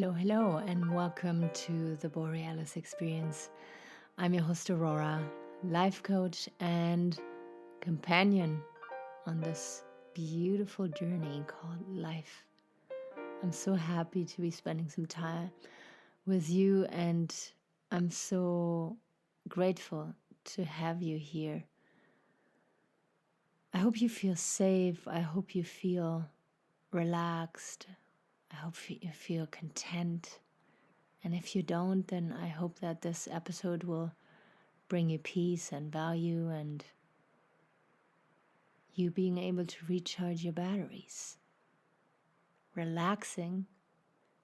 Hello, and welcome to the Borealis Experience. I'm your host, Aurora, life coach and companion on this beautiful journey called life. I'm so happy to be spending some time with you, and I'm so grateful to have you here. I hope you feel safe. I hope you feel relaxed. I hope you feel content. And if you don't, then I hope that this episode will bring you peace and value and you being able to recharge your batteries. Relaxing,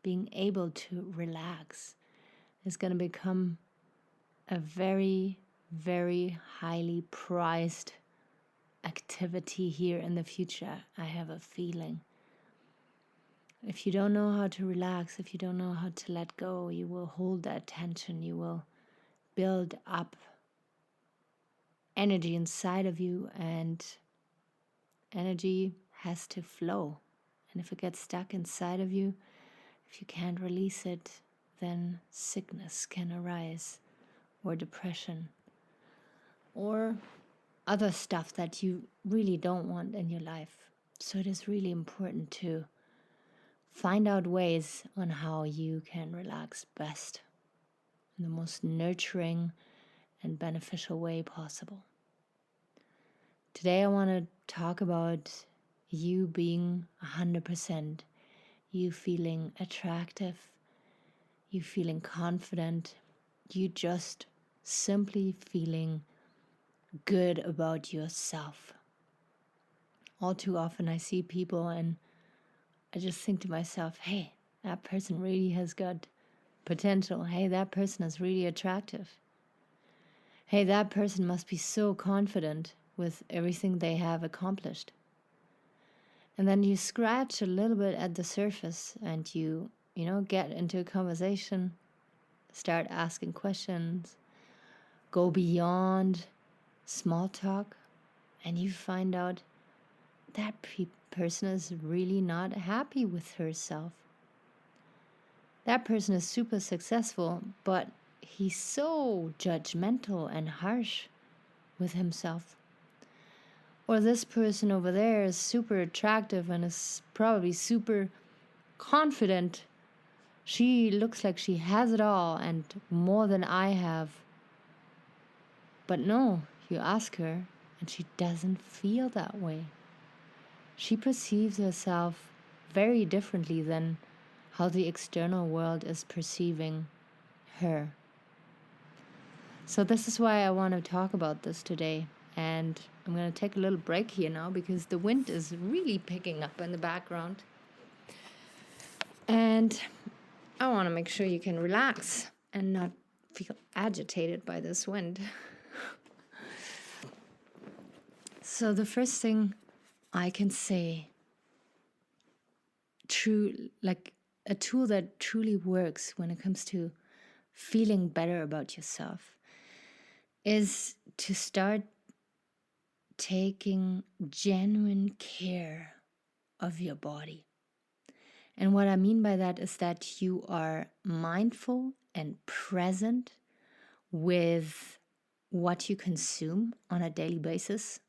being able to relax is going to become a very, very highly prized activity here in the future. I have a feeling. If you don't know how to relax, if you don't know how to let go, you will hold that tension, you will build up energy inside of you, and energy has to flow. And if it gets stuck inside of you, if you can't release it, then sickness can arise, or depression, or other stuff that you really don't want in your life. So it is really important to find out ways on how you can relax best in the most nurturing and beneficial way possible. Today I want to talk about you being 100%, you feeling attractive, you feeling confident, you just simply feeling good about yourself. All too often I see people and I just think to myself, hey, that person really has got potential. Hey, that person is really attractive. Hey, that person must be so confident with everything they have accomplished. And then you scratch a little bit at the surface and you get into a conversation, start asking questions, go beyond small talk, and you find out that person is really not happy with herself. That person is super successful, but he's so judgmental and harsh with himself. Or this person over there is super attractive and is probably super confident. She looks like she has it all and more than I have. But no, you ask her and she doesn't feel that way. She perceives herself very differently than how the external world is perceiving her. So this is why I want to talk about this today. And I'm going to take a little break here now because the wind is really picking up in the background. And I want to make sure you can relax and not feel agitated by this wind. So the first thing I can say, a tool that truly works when it comes to feeling better about yourself, is to start taking genuine care of your body. And what I mean by that is that you are mindful and present with what you consume on a daily basis,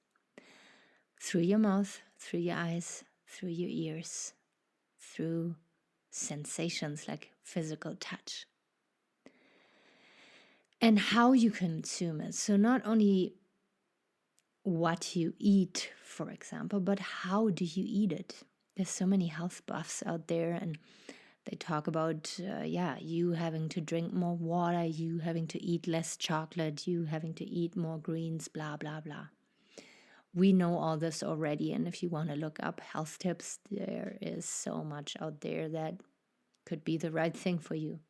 through your mouth, through your eyes, through your ears, through sensations like physical touch, and how you consume it. So not only what you eat, for example, but how do you eat it? There's so many health buffs out there, and they talk about, you having to drink more water, you having to eat less chocolate, you having to eat more greens, blah, blah, blah. We know all this already, and if you want to look up health tips, there is so much out there that could be the right thing for you.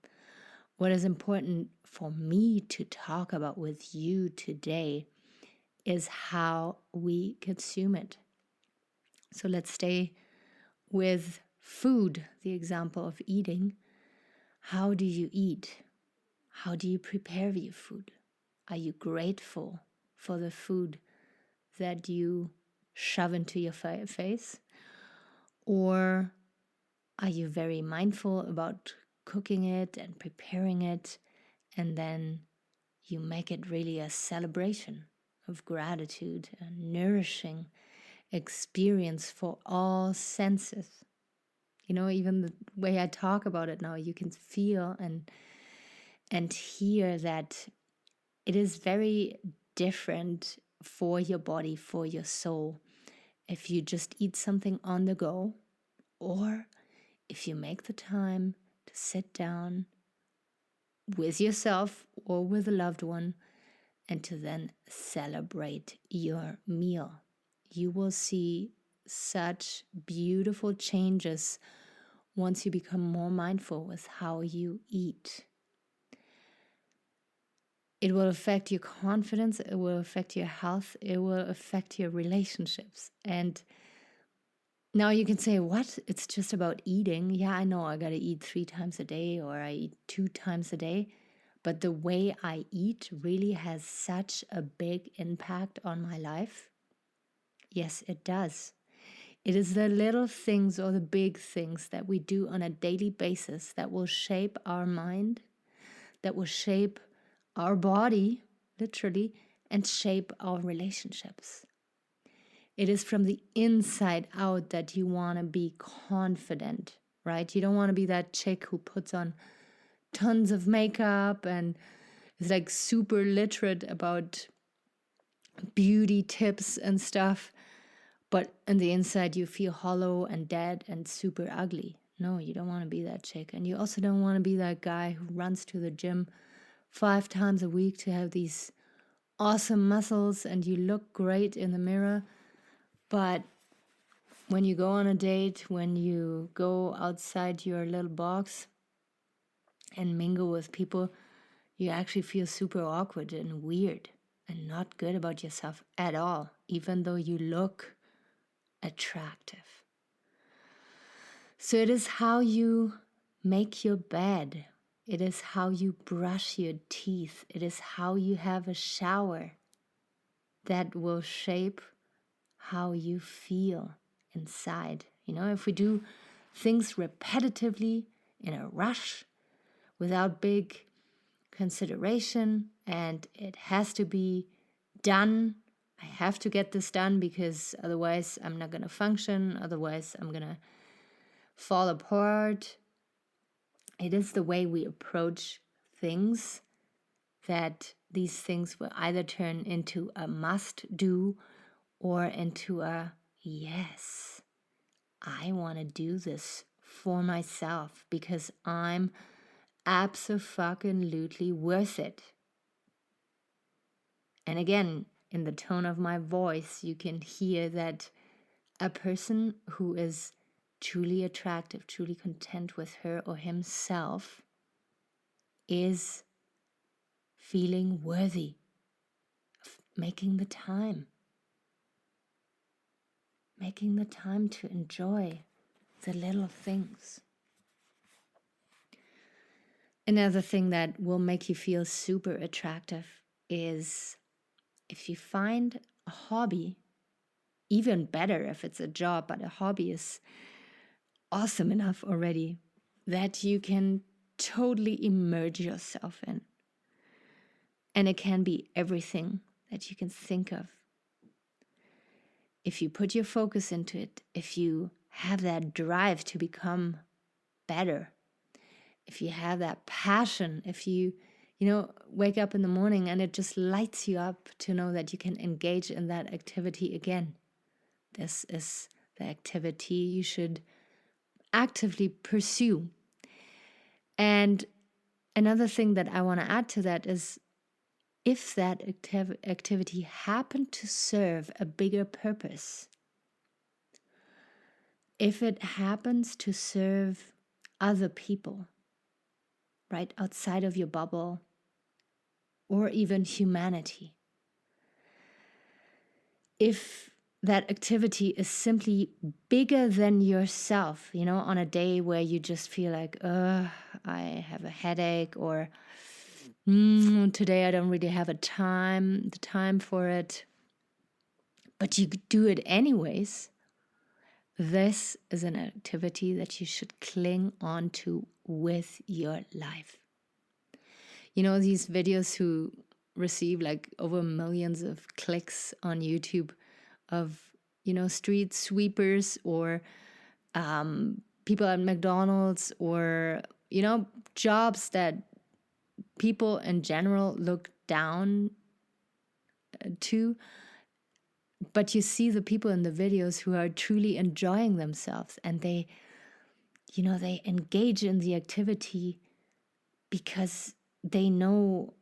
What is important for me to talk about with you today is how we consume it. So let's stay with food, the example of eating. How do you eat? How do you prepare your food? Are you grateful for the food that you shove into your face? Or are you very mindful about cooking it and preparing it, and then you make it really a celebration of gratitude, a nourishing experience for all senses. Even the way I talk about it now, you can feel and hear that it is very different for your body, for your soul, if you just eat something on the go, or if you make the time to sit down with yourself or with a loved one and to then celebrate your meal. You will see such beautiful changes once you become more mindful with how you eat. It will affect your confidence, it will affect your health, it will affect your relationships. And now you can say, what? It's just about eating. Yeah, I know I got to eat 3 times a day, or I eat 2 times a day. But the way I eat really has such a big impact on my life. Yes, it does. It is the little things or the big things that we do on a daily basis that will shape our mind, that will shape our body, literally, and shape our relationships. It is from the inside out that you want to be confident, right? You don't want to be that chick who puts on tons of makeup and is like super literate about beauty tips and stuff, but on the inside you feel hollow and dead and super ugly. No, you don't want to be that chick. And you also don't want to be that guy who runs to the gym 5 times a week to have these awesome muscles and you look great in the mirror. But when you go on a date, when you go outside your little box and mingle with people, you actually feel super awkward and weird and not good about yourself at all, even though you look attractive. So it is how you make your bed. It is how you brush your teeth. It is how you have a shower that will shape how you feel inside. If we do things repetitively in a rush without big consideration and it has to be done, I have to get this done because otherwise I'm not going to function, otherwise I'm going to fall apart. It is the way we approach things that these things will either turn into a must do or into a yes, I want to do this for myself because I'm abso-fucking-lutely worth it. And again, in the tone of my voice, you can hear that a person who is truly attractive, truly content with her or himself is feeling worthy of making the time to enjoy the little things. Another thing that will make you feel super attractive is if you find a hobby, even better if it's a job, but a hobby is awesome enough already, that you can totally immerse yourself in. And it can be everything that you can think of. If you put your focus into it, if you have that drive to become better, if you have that passion, if you wake up in the morning and it just lights you up to know that you can engage in that activity again. This is the activity you should actively pursue. And another thing that I want to add to that is if that activity happened to serve a bigger purpose, if it happens to serve other people, right outside of your bubble, or even humanity, if that activity is simply bigger than yourself, on a day where you just feel like, I have a headache, or today I don't really have the time for it, but you do it anyways, This is an activity that you should cling on to with your life. You know, these videos who receive like over millions of clicks on YouTube of, you know, street sweepers or people at McDonald's or, you know, jobs that people in general look down to. But you see the people in the videos who are truly enjoying themselves, and they, you know, they engage in the activity because they know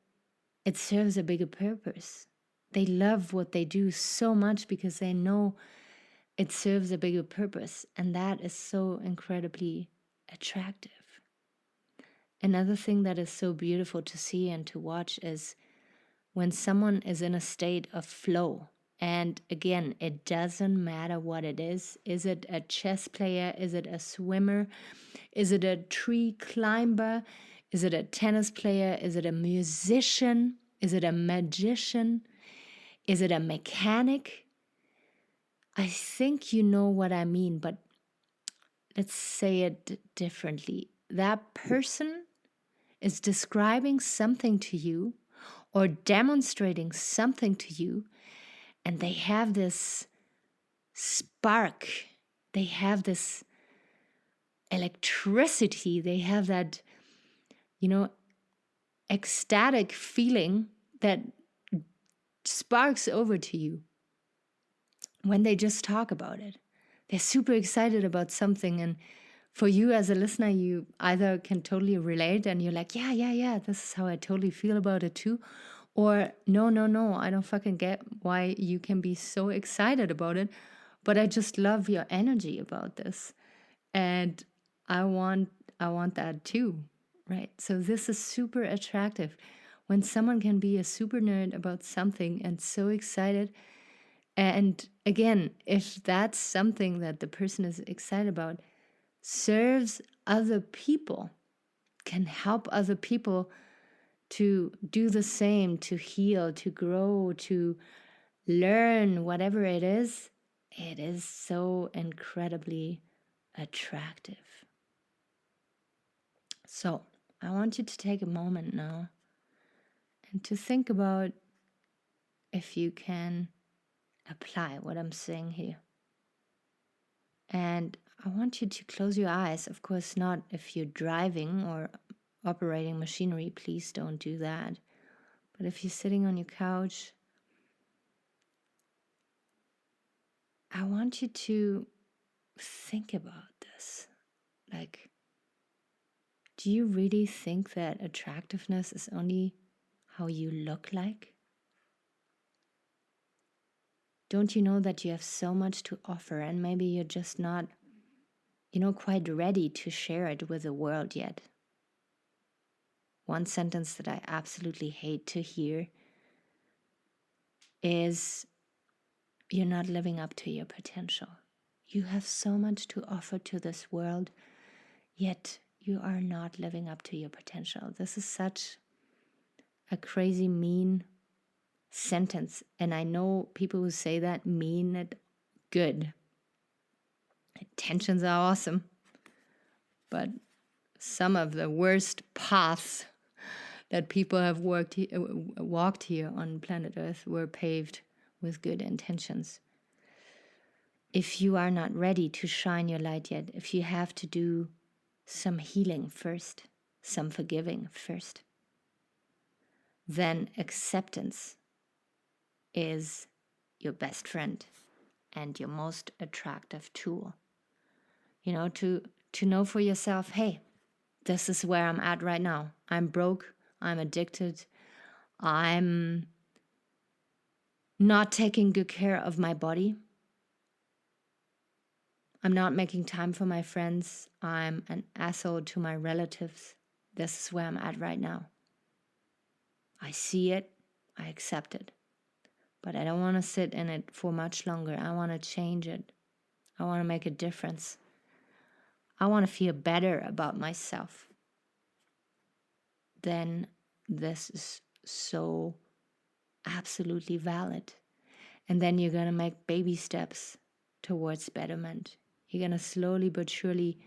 it serves a bigger purpose. They love what they do so much because they know it serves a bigger purpose. And that is so incredibly attractive. Another thing that is so beautiful to see and to watch is when someone is in a state of flow. And again, it doesn't matter what it is. Is it a chess player? Is it a swimmer? Is it a tree climber? Is it a tennis player? Is it a musician? Is it a magician? Is it a mechanic? I think you know what I mean, but let's say it differently. That person is describing something to you or demonstrating something to you, and they have this spark, they have this electricity, they have that, you know, ecstatic feeling that sparks over to you when they just talk about it. They're super excited about something, and for you as a listener, you either can totally relate and you're like, yeah, this is how I totally feel about it too. Or no, I don't fucking get why you can be so excited about it, but I just love your energy about this. And I want that too, right? So this is super attractive when someone can be a super nerd about something and so excited. And again, if that's something that the person is excited about, serves other people, can help other people to do the same, to heal, to grow, to learn, whatever it is so incredibly attractive. So I want you to take a moment now and to think about if you can apply what I'm saying here. And I want you to close your eyes. Of course, not if you're driving or operating machinery, please don't do that. But if you're sitting on your couch, I want you to think about this. Like, do you really think that attractiveness is only how you look like? Don't you know that you have so much to offer, and maybe you're just not, quite ready to share it with the world yet? One sentence that I absolutely hate to hear is, you're not living up to your potential. You have so much to offer to this world, yet you are not living up to your potential. This is such a crazy, mean sentence. And I know people who say that mean it good. Intentions are awesome. But some of the worst paths that people have walked here on planet Earth were paved with good intentions. If you are not ready to shine your light yet, if you have to do some healing first, some forgiving first, then acceptance is your best friend and your most attractive tool. To know for yourself, hey, this is where I'm at right now. I'm broke, I'm addicted, I'm not taking good care of my body, I'm not making time for my friends, I'm an asshole to my relatives. This is where I'm at right now. I see it, I accept it. But I don't want to sit in it for much longer. I want to change it. I want to make a difference. I want to feel better about myself. Then this is so absolutely valid. And then you're going to make baby steps towards betterment. You're going to slowly but surely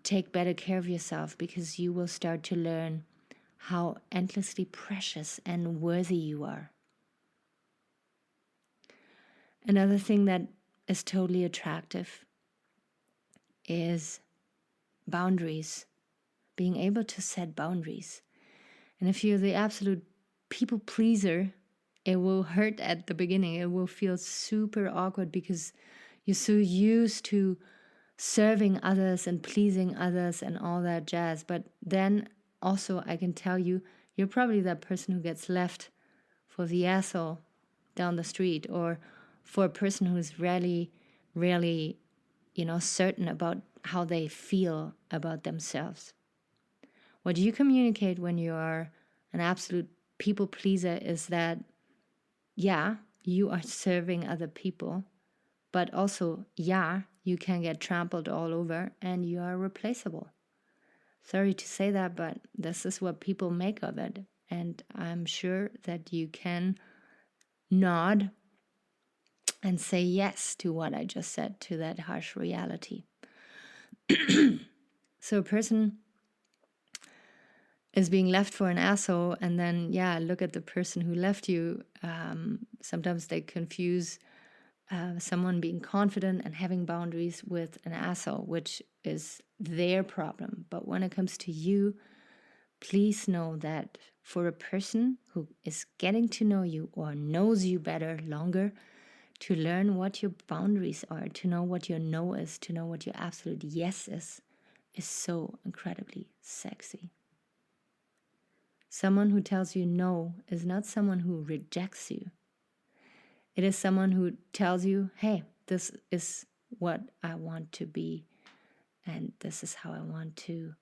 take better care of yourself, because you will start to learn how endlessly precious and worthy you are. Another thing that is totally attractive is boundaries, being able to set boundaries. And if you're the absolute people pleaser, it will hurt at the beginning. It will feel super awkward because you're so used to serving others and pleasing others and all that jazz. But then also, I can tell you, you're probably that person who gets left for the asshole down the street, or for a person who's really, really, certain about how they feel about themselves. What you communicate when you are an absolute people pleaser is that, yeah, you are serving other people, but also, yeah, you can get trampled all over and you are replaceable. Sorry to say that, but this is what people make of it. And I'm sure that you can nod and say yes to what I just said, to that harsh reality. So a person is being left for an asshole, and then, look at the person who left you. Sometimes they confuse someone being confident and having boundaries with an asshole, which is their problem. But when it comes to you, please know that for a person who is getting to know you or knows you better longer, to learn what your boundaries are, to know what your no is, to know what your absolute yes is so incredibly sexy. Someone who tells you no is not someone who rejects you. It is someone who tells you, hey, this is what I want to be, and this is how I want to,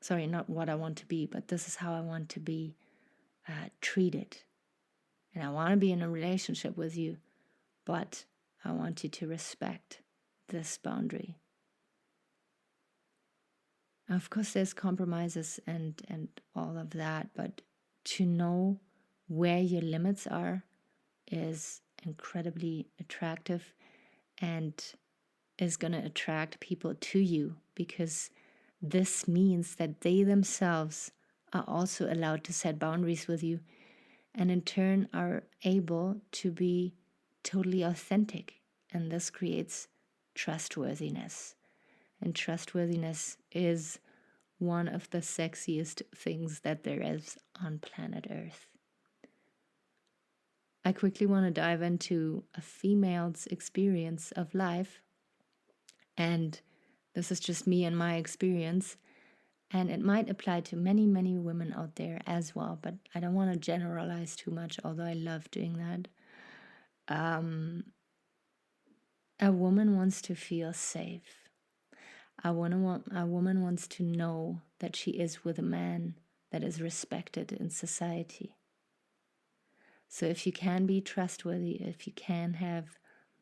sorry, not what I want to be, but this is how I want to be treated. And I want to be in a relationship with you, but I want you to respect this boundary. Of course, there's compromises and all of that, but to know where your limits are is incredibly attractive and is going to attract people to you, because this means that they themselves are also allowed to set boundaries with you, and in turn are able to be totally authentic. And this creates trustworthiness. And trustworthiness is one of the sexiest things that there is on planet Earth. I quickly want to dive into a female's experience of life. And this is just me and my experience. And it might apply to many, many women out there as well. But I don't want to generalize too much, although I love doing that. A woman wants to feel safe. A woman wants to know that she is with a man that is respected in society. So if you can be trustworthy, if you can have,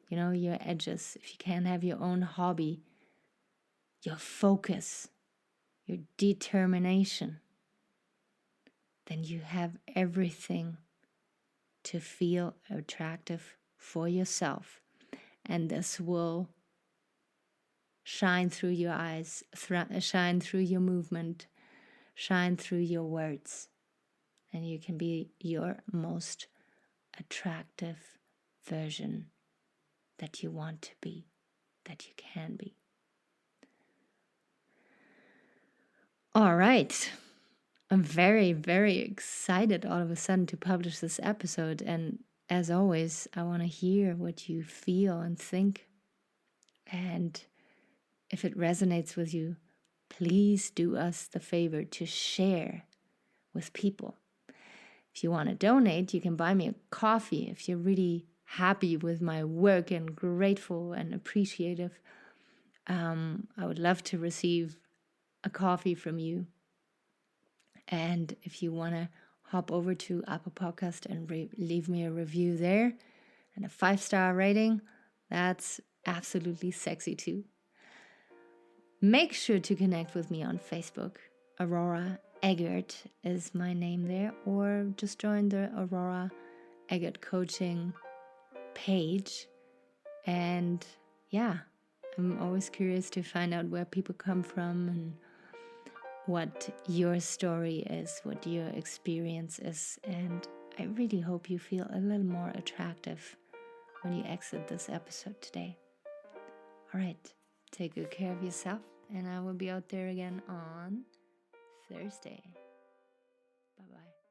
your edges, if you can have your own hobby, your focus, your determination, then you have everything to feel attractive for yourself. And this will shine through your eyes, shine through your movement, shine through your words. And you can be your most attractive version that you want to be, that you can be. All right. I'm very, very excited all of a sudden to publish this episode. And as always, I want to hear what you feel and think. And if it resonates with you, please do us the favor to share with people. If you want to donate, you can buy me a coffee if you're really happy with my work and grateful and appreciative. I would love to receive a coffee from you. And if you want to hop over to Apple Podcast and leave me a review there and a 5-star rating, that's absolutely sexy too. Make sure to connect with me on Facebook. Aurora Eggert is my name there, or just join the Aurora Eggert coaching page. And yeah, I'm always curious to find out where people come from and what your story is, what your experience is. And I really hope you feel a little more attractive when you exit this episode today. All right, take good care of yourself, and I will be out there again on Thursday. Bye-bye.